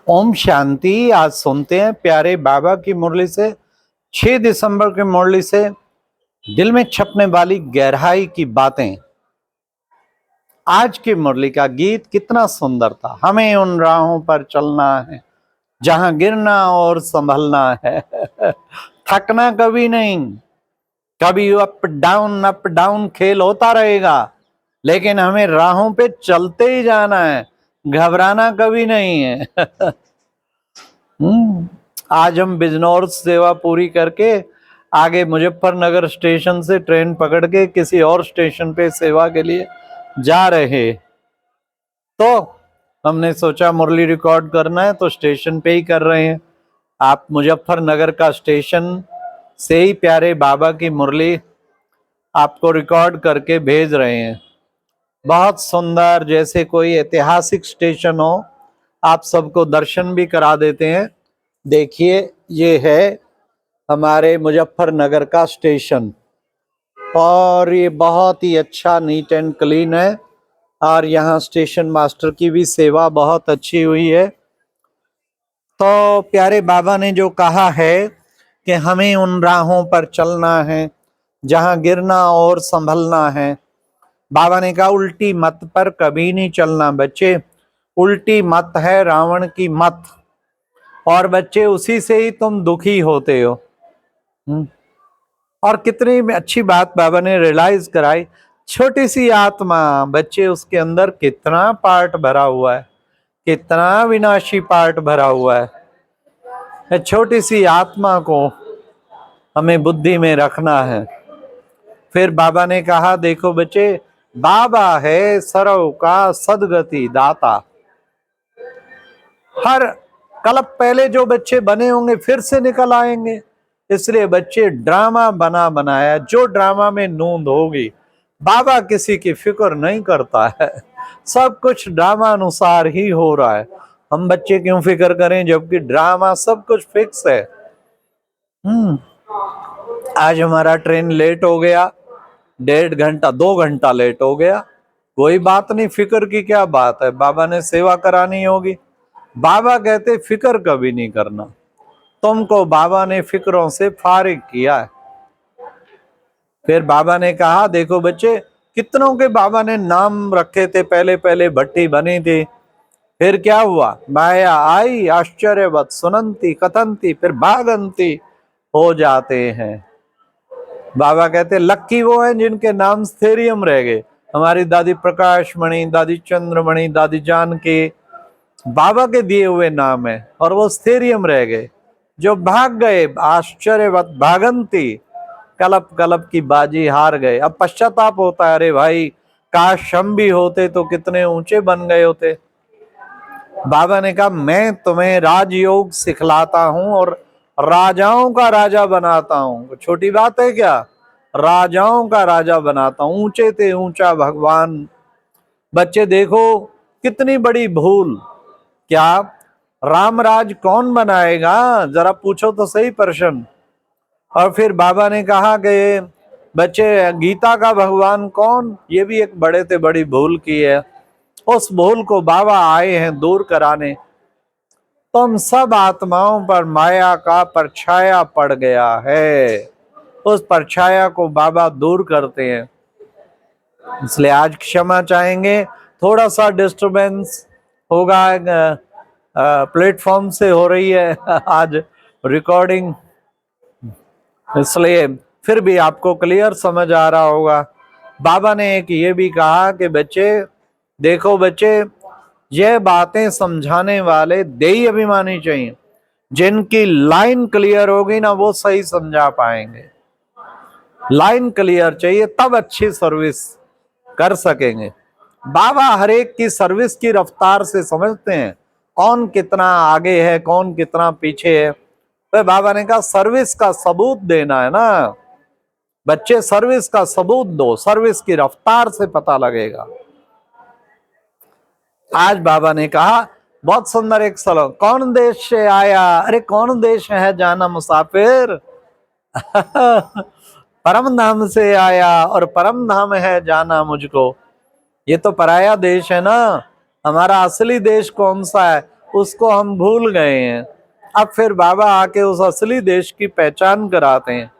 ओम शांति। आज सुनते हैं प्यारे बाबा की मुरली से 6 दिसंबर की मुरली से दिल में छपने वाली गहराई की बातें। आज की मुरली का गीत कितना सुंदर था। हमें उन राहों पर चलना है जहां गिरना और संभलना है। थकना कभी नहीं। कभी अप डाउन खेल होता रहेगा, लेकिन हमें राहों पे चलते ही जाना है, घबराना कभी नहीं है। आज हम बिजनौर सेवा पूरी करके आगे मुजफ्फरनगर स्टेशन से ट्रेन पकड़ के किसी और स्टेशन पे सेवा के लिए जा रहे। तो हमने सोचा मुरली रिकॉर्ड करना है तो स्टेशन पे ही कर रहे हैं। आप मुजफ्फरनगर का स्टेशन से ही प्यारे बाबा की मुरली आपको रिकॉर्ड करके भेज रहे हैं। बहुत सुंदर, जैसे कोई ऐतिहासिक स्टेशन हो। आप सबको दर्शन भी करा देते हैं। देखिए, ये है हमारे मुजफ्फरनगर का स्टेशन और ये बहुत ही अच्छा नीट एंड क्लीन है और यहाँ स्टेशन मास्टर की भी सेवा बहुत अच्छी हुई है। तो प्यारे बाबा ने जो कहा है कि हमें उन राहों पर चलना है जहाँ गिरना और संभलना है। बाबा ने कहा उल्टी मत पर कभी नहीं चलना बच्चे। उल्टी मत है रावण की मत, और बच्चे उसी से ही तुम दुखी होते हो। और कितनी अच्छी बात बाबा ने रियलाइज कराई। छोटी सी आत्मा बच्चे, उसके अंदर कितना पार्ट भरा हुआ है, कितना विनाशी पार्ट भरा हुआ है। छोटी सी आत्मा को हमें बुद्धि में रखना है। फिर बाबा ने कहा देखो बच्चे, बाबा है सर्व का सदगति दाता। हर कल्प पहले जो बच्चे बने होंगे फिर से निकल आएंगे। इसलिए बच्चे ड्रामा बना बनाया, जो ड्रामा में नूंद होगी। बाबा किसी की फिक्र नहीं करता है, सब कुछ ड्रामा अनुसार ही हो रहा है। हम बच्चे क्यों फिक्र करें जबकि ड्रामा सब कुछ फिक्स है। आज हमारा ट्रेन लेट हो गया, 1.5 घंटा 2 घंटा लेट हो गया। कोई बात नहीं, फिक्र की क्या बात है, बाबा ने सेवा करानी होगी। बाबा कहते फिक्र कभी नहीं करना। तुमको बाबा ने फिक्रों से फारिग किया है। फिर बाबा ने कहा देखो बच्चे, कितनों के बाबा ने नाम रखे थे, पहले पहले भट्टी बनी थी। फिर क्या हुआ, माया आई आश्चर्यवत सुनंती कथंती, फिर भागंती हो जाते हैं। बाबा कहते लक्की वो हैं जिनके नाम स्थैर्यम रह गए। हमारी दादी प्रकाश मणि, दादी चंद्रमणि, दादी जानकी बाबा के दिए हुए नाम है और वो स्थैर्यम रह गए। जो भाग गए आश्चर्यवत भागंती, कलप कलप की बाजी हार गए। अब पश्चाताप होता है, अरे भाई काश हम भी होते तो कितने ऊंचे बन गए होते। बाबा ने कहा मैं तुम्हें राजयोग सिखलाता हूं और राजाओं का राजा बनाता हूं। छोटी बात है क्या, राजाओं का राजा बनाता हूं। ऊंचे ते ऊंचा भगवान। बच्चे देखो कितनी बड़ी भूल। क्या रामराज कौन बनाएगा, जरा पूछो तो सही प्रश्न। और फिर बाबा ने कहा कि बच्चे गीता का भगवान कौन, ये भी एक बड़े से बड़ी भूल की है। उस भूल को बाबा आए हैं दूर कराने। तुम सब आत्माओं पर माया का परछाया पड़ गया है, उस परछाया को बाबा दूर करते हैं। इसलिए आज क्षमा चाहेंगे, थोड़ा सा डिस्टरबेंस होगा, प्लेटफॉर्म से हो रही है आज रिकॉर्डिंग, इसलिए फिर भी आपको क्लियर समझ आ रहा होगा। बाबा ने एक ये भी कहा कि बच्चे देखो बच्चे, ये बातें समझाने वाले देही अभिमानी चाहिए। जिनकी लाइन क्लियर होगी ना वो सही समझा पाएंगे। लाइन क्लियर चाहिए तब अच्छी सर्विस कर सकेंगे। बाबा हर एक की सर्विस की रफ्तार से समझते हैं, कौन कितना आगे है कौन कितना पीछे है। तो बाबा ने कहा सर्विस का सबूत देना है ना बच्चे, सर्विस का सबूत दो, सर्विस की रफ्तार से पता लगेगा। आज बाबा ने कहा बहुत सुंदर एक सलोक, कौन देश से आया, अरे कौन देश है जाना मुसाफिर। परम धाम से आया और परम धाम है जाना मुझको। ये तो पराया देश है ना, हमारा असली देश कौन सा है, उसको हम भूल गए हैं। अब फिर बाबा आके उस असली देश की पहचान कराते हैं।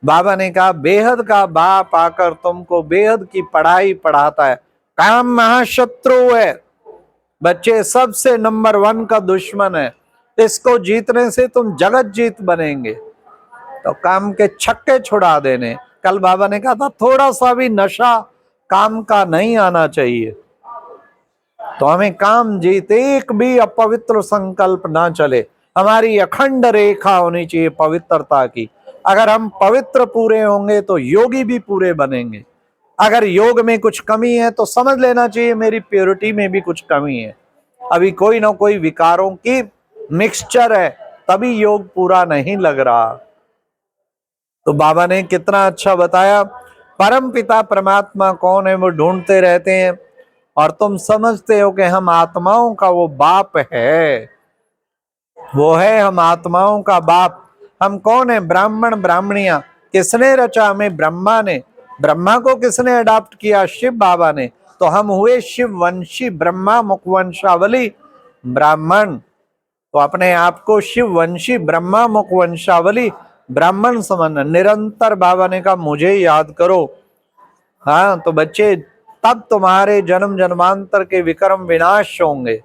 बाबा ने कहा बेहद का बाप आकर तुमको बेहद की पढ़ाई पढ़ाता है। काम महाशत्रु है बच्चे, सबसे नंबर 1 का दुश्मन है। इसको जीतने से तुम जगत जीत बनेंगे। तो काम के छक्के छुड़ा देने। कल बाबा ने कहा था थोड़ा सा भी नशा काम का नहीं आना चाहिए। तो हमें काम जीत, एक भी अपवित्र संकल्प ना चले। हमारी अखंड रेखा होनी चाहिए पवित्रता की। अगर हम पवित्र पूरे होंगे तो योगी भी पूरे बनेंगे। अगर योग में कुछ कमी है तो समझ लेना चाहिए मेरी प्योरिटी में भी कुछ कमी है। अभी कोई ना कोई विकारों की मिक्सचर है, तभी योग पूरा नहीं लग रहा। तो बाबा ने कितना अच्छा बताया, परम पिता परमात्मा कौन है वो ढूंढते रहते हैं, और तुम समझते हो कि हम आत्माओं का वो बाप है। वो है हम आत्माओं का बाप। हम कौन है? ब्राह्मण ब्राह्मणियां। किसने रचा हमें? ब्रह्मा ने। ब्रह्मा को किसने अडॉप्ट किया? शिव बाबा ने। तो हम हुए शिव वंशी, ब्रह्मा मुखवंशावली ब्राह्मण। तो अपने आप को शिव वंशी, ब्रह्मा मुखवंशावली ब्राह्मण समझना। निरंतर बाबा ने कहा मुझे याद करो। हाँ तो बच्चे, तब तुम्हारे जन्म जन्मांतर के विक्रम विनाश होंगे,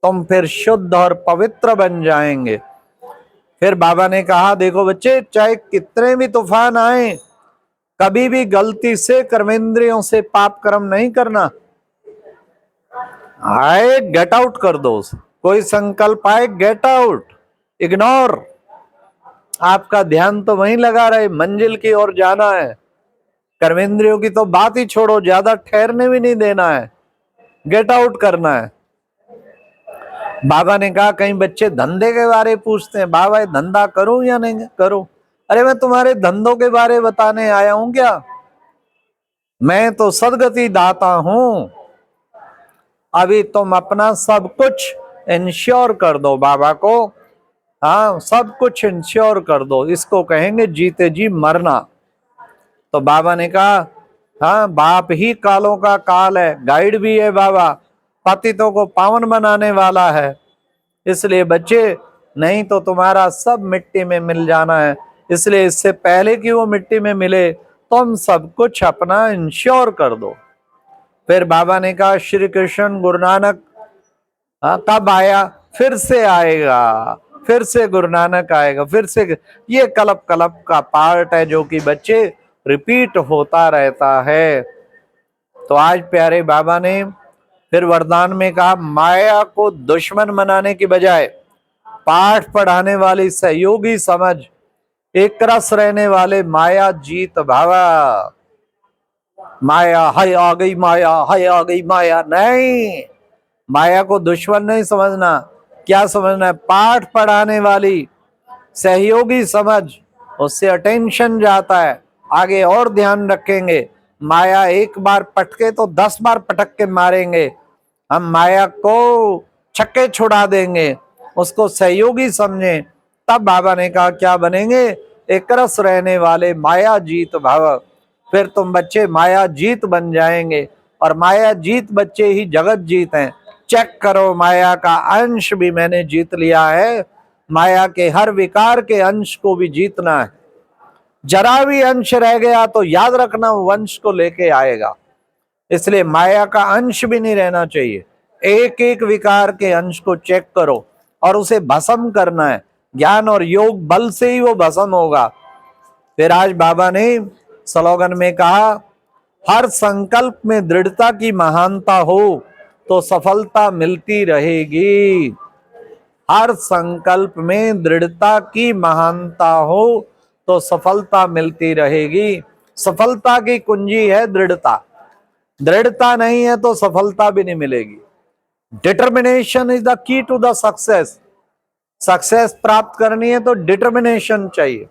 तुम फिर शुद्ध और पवित्र बन जाएंगे। फिर बाबा ने कहा देखो बच्चे, चाहे कितने भी तूफान आए, कभी भी गलती से कर्मेंद्रियों से पाप कर्म नहीं करना। आए गेट आउट कर दो। कोई संकल्प आए गेट आउट, इग्नोर। आपका ध्यान तो वहीं लगा रहे, मंजिल की ओर जाना है। कर्मेंद्रियों की तो बात ही छोड़ो, ज्यादा ठहरने भी नहीं देना है, गेट आउट करना है। बाबा ने कहा कहीं बच्चे धंधे के बारे पूछते हैं, बाबा ये धंधा करूं या नहीं करूं? अरे मैं तुम्हारे धंधों के बारे बताने आया हूं क्या? मैं तो सदगति दाता हूं। अभी तुम अपना सब कुछ इंश्योर कर दो बाबा को। हाँ सब कुछ इंश्योर कर दो, इसको कहेंगे जीते जी मरना। तो बाबा ने कहा हाँ बाप ही कालों का काल है, गाइड भी है बाबा, पतितों को पावन बनाने वाला है। इसलिए बच्चे, नहीं तो तुम्हारा सब मिट्टी में मिल जाना है। इसलिए इससे पहले कि वो मिट्टी में मिले, तुम सब कुछ अपना इंश्योर कर दो। फिर बाबा ने कहा श्री कृष्ण गुरु नानक कब आया? फिर से आएगा, फिर से गुरु नानक आएगा, फिर से। ये कल्प कल्प का पार्ट है जो कि बच्चे रिपीट होता रहता है। तो आज प्यारे बाबा ने फिर वरदान में कहा माया को दुश्मन बनाने की बजाय पाठ पढ़ाने वाली सहयोगी समझ, एक रस रहने वाले माया जीत भावा। माया हाय आ गई, माया हाय आ गई, माया नहीं, माया को दुश्मन नहीं समझना। क्या समझना है? पाठ पढ़ाने वाली सहयोगी समझ, उससे अटेंशन जाता है, आगे और ध्यान रखेंगे। माया एक बार पटके तो 10 बार पटक के मारेंगे। हम माया को छक्के छुड़ा देंगे, उसको सहयोगी समझें। तब बाबा ने कहा क्या बनेंगे? एक रस रहने वाले माया जीत भाव। फिर तुम बच्चे माया जीत बन जाएंगे, और माया जीत बच्चे ही जगत जीत हैं। चेक करो, माया का अंश भी मैंने जीत लिया है। माया के हर विकार के अंश को भी जीतना है। जरा भी अंश रह गया तो याद रखना वंश को लेके आएगा। इसलिए माया का अंश भी नहीं रहना चाहिए। एक एक विकार के अंश को चेक करो और उसे भस्म करना है। ज्ञान और योग बल से ही वो भस्म होगा। फिर आज बाबा ने स्लोगन में कहा हर संकल्प में दृढ़ता की महानता हो तो सफलता मिलती रहेगी। हर संकल्प में दृढ़ता की महानता हो तो सफलता मिलती रहेगी। सफलता की कुंजी है दृढ़ता। दृढ़ता नहीं है तो सफलता भी नहीं मिलेगी। Determination is the key to the success. Success प्राप्त करनी है तो डिटर्मिनेशन चाहिए,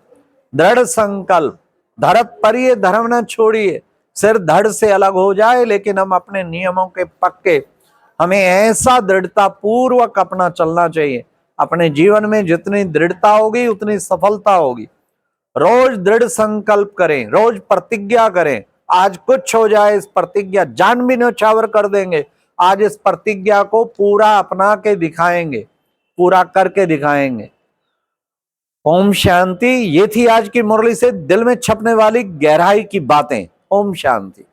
दृढ़ संकल्प। धड़त परिये धर्म न छोड़िए। सिर धड़ से अलग हो जाए लेकिन हम अपने नियमों के पक्के। हमें ऐसा दृढ़ता पूर्वक अपना चलना चाहिए। अपने जीवन में जितनी दृढ़ता होगी उतनी सफलता होगी। रोज दृढ़ संकल्प करें, रोज प्रतिज्ञा करें। आज कुछ हो जाए, इस प्रतिज्ञा जान भी न्यौछावर कर देंगे, आज इस प्रतिज्ञा को पूरा अपना के दिखाएंगे, पूरा करके दिखाएंगे। ओम शांति। ये थी आज की मुरली से दिल में छपने वाली गहराई की बातें। ओम शांति।